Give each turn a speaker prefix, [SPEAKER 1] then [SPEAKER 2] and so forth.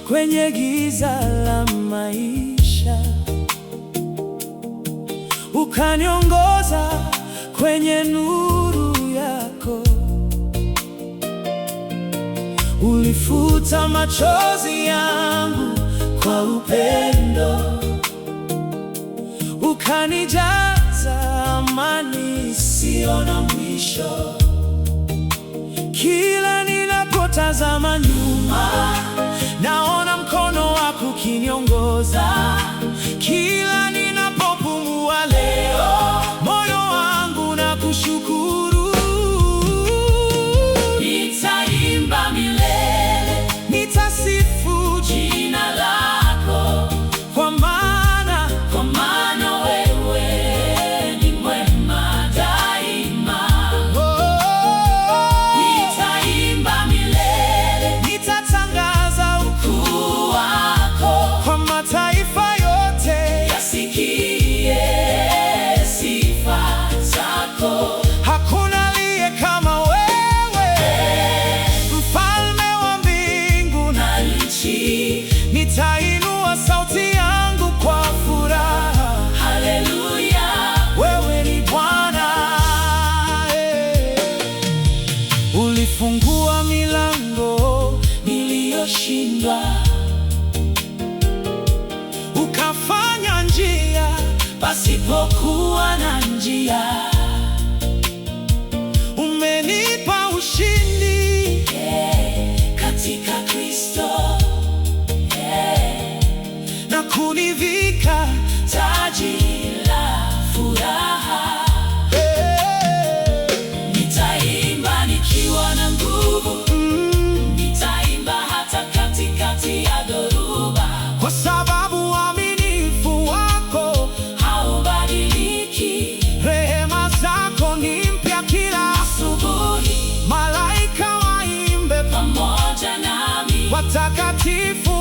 [SPEAKER 1] kwenye giza la maisha, ukaniongoza kwenye nuru yako. Ulifuta machozi yangu kwa upendo, ukanijaza amani isiyo na mwisho. Kila ninapotazama nyuma, naona mkono wako ukiniongoza. Kila ninapopumua leo, moyo wangu na kushukuru. Nitaimba milele, nitasifu jina lako, kwa maana wewe ni mwema daima. Nitaimba milele, nitatangaza ukuu wako, kwa mataifa yote yasikie sifa zako. Hakuna aliye kama wewe, mfalme wa mbingu na nchi. Nitainua sauti yangu kwa furaha, haleluya, wewe ni Bwana. Ulifungua milango niliyoshindwa, ukafanya njia pasipokuwa na njia. Umenipa ushindi katika Kristo, na kunivika taji la furaha. Nitaimba nikiwa na nguvu, nitaimba hata katikati ya dhoruba, kwa sababu uaminifu wako haubadiliki. Rehema zako ni mpya kila asubuhi. Malaika waimbe pamoja nami, watakatifu